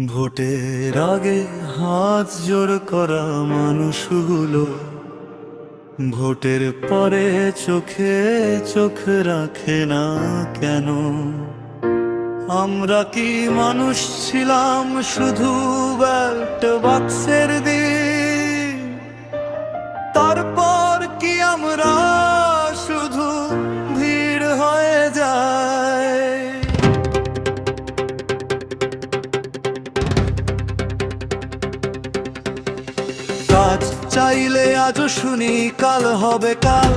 ভোটের আগে হাত জোড় করা মানুষগুলো ভোটের পরে চোখে চোখ রাখে না কেন? আমরা কি মানুষ ছিলাম শুধু ব্যালট বাক্সের দিন? তারপর কি আমরা শুধু ভিড় হয়ে যায়? কাজ চাইলে আজও শুনি কাল হবে কাল,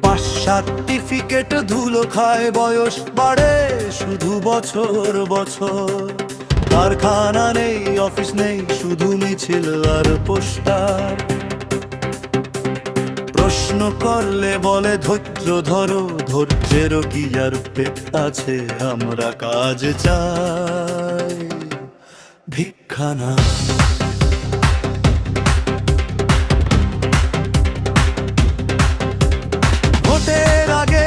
পাস সার্টিফিকেট ধুলো খায়, বয়স বাড়ে শুধু বছর বছর। কারখানা নেই, অফিস নেই, শুধু মিছিল আর পোস্টার। প্রশ্ন করলে বলে ধৈর্য ধরো, ধৈর্যেরও কি আর পেট আছে? আমরা কাজ চাই, ভিক্ষা না। ভোটের আগে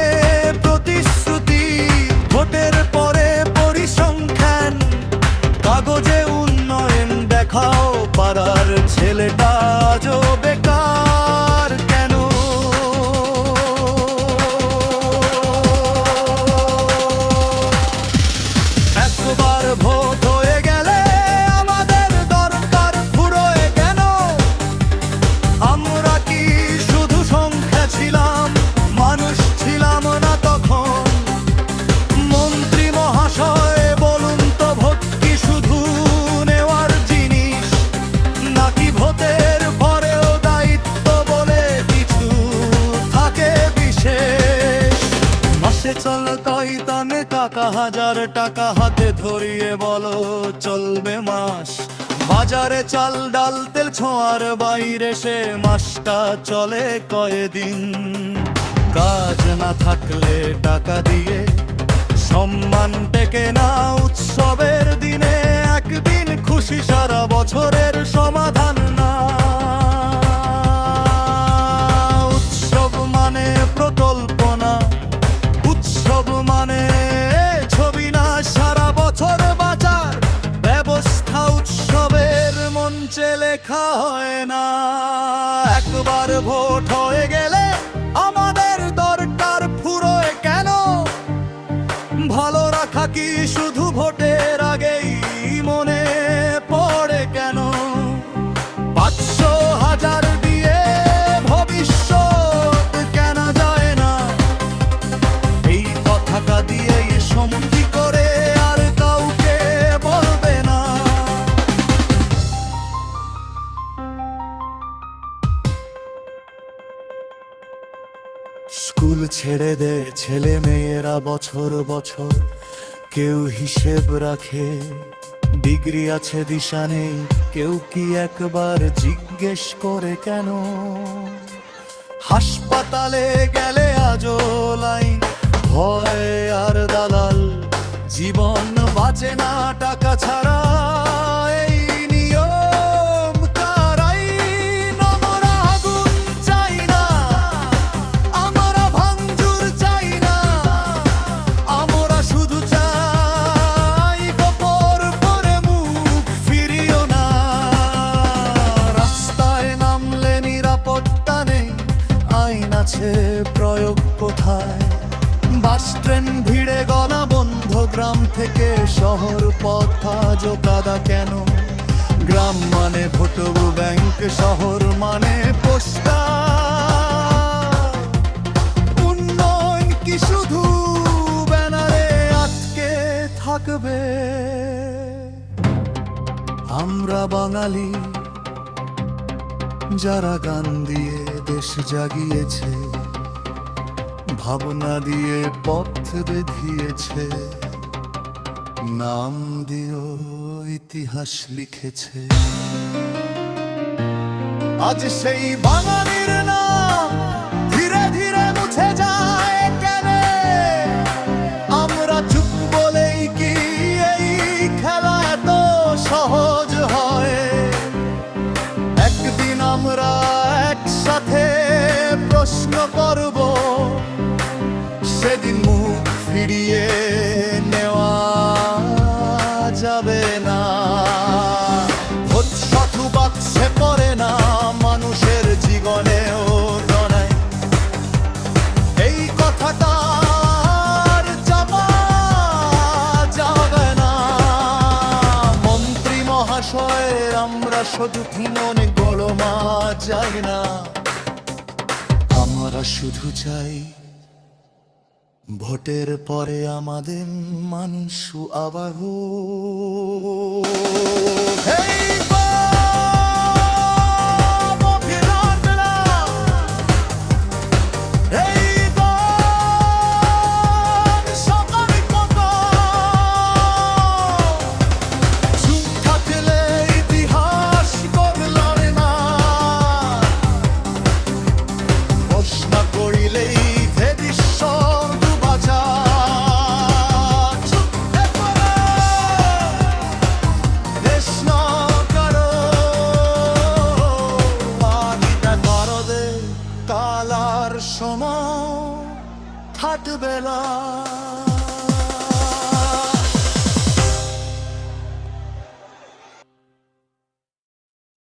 প্রতিশ্রুতি, ভোটের পরে পরিসংখ্যান। কাগজে উন্নয়ন দেখাও, পাড়ার ছেলেটা আজও বেকার কেন? একবার ভোট হয়ে গেলে আমাদের দরকার ফুরোয় কেন? আমরা কি শুধু সংখ্যা ছিলাম, মানুষ ছিলাম না তখন? মন্ত্রী মহাশয় বলুন তো, ভোট কি শুধু নেওয়ার জিনিস, নাকি ভোটের পরেও দায়িত্ব বলে কিছু থাকে বিশেষ? মাসে চল কয়তানে টাকা, হাজার টাকা হাতে ধরিয়ে বলো চলবে মাস। বাজারে চাল ডাল তেল ছোঁয়ার বাইরে সে মাসটা চলে কয়দিন? কাজ না থাকলে টাকা দিয়ে সম্মান টেকে না উৎসবের দিনে। একদিন খুশি সারা বছরের সমাধান না। উৎসব মানে প্রকল্প না, উৎসব মানে ছবি না। সারা বছর বাজার ব্যবস্থা উৎসবের মঞ্চে লেখা হয় না। একবার ভোট হয়ে গেলে আমাদের দরকার ফুরোয় কেন? ভালো রাখা কি শুধু ভোটের আগেই মনে পড়ে কেন? 500,000 দিয়ে ভবিষ্যৎ কেনা যায় না। এই কথাটা দিয়েই সন্ধি করে আর কাউকে বলবে না। স্কুল ছেড়ে দে ছেলে মেয়েরা বছর বছর, কেউ হিসেব রাখে। ডিগ্রি আছে দিশা নেই, কেউ কি একবার জিজ্ঞেস করে কেন? হাসপাতালে গেলে আজও লাইন, ভয় আর দালাল। জীবন বাঁচে না টাকা ছাড়া, এই নিয়ম কার আইন? আমরা আগুন চাই না, আমরা ভাঙচুর চাই না। আমরা শুধু চাই গোপর পরে মুখ ফিরিও না। রাস্তায় নামলে নিরাপত্তা নেই, আইন আছে প্রয়োগ কোথায়? বাস ট্রেন ভিড়ে গলা বন্ধ, গ্রাম থেকে শহর পথ আজও কাদা কেন? গ্রাম মানে ভোটবু ব্যাংক, শহর মানে পোস্টা। উন্নয়ন কি শুধু ব্যানারে আটকে থাকবে? আমরা বাঙালি যারা গান দিয়ে দেশ জাগিয়েছে, ভাবনা দিয়ে পথ বেঁধিয়েছে, নাম দিয়েও ইতিহাস লিখেছে। আজ সেই বাঙালির নাম ধীরে ধীরে মুছে যায় কেন? আমরা চুপ বলেই কি এই খেলা এত সহজ হয়? একদিন আমরা একসাথে প্রশ্ন করব, সেদিন মুখ ফিরিয়ে নেওয়া যাবে না। ভোট শত্রু বাক্সে পড়ে না, মানুষের জীবনেও নয় এই কথাটা আর চাপা যাবে না। মন্ত্রী মহাশয়ের আমরা শুধু মনে গোলমা যাই না, আমরা শুধু চাই ভোটের পরে আমাদের মানুষ আবার হোক। এই বাম অভিযান মেলা, এই বাম সরকারি কথা, চুপ থাকলে ইতিহাস বদলাবে না, প্রশ্ন করিলেই ভবিষ্যৎ কালার সময় থাকবে না।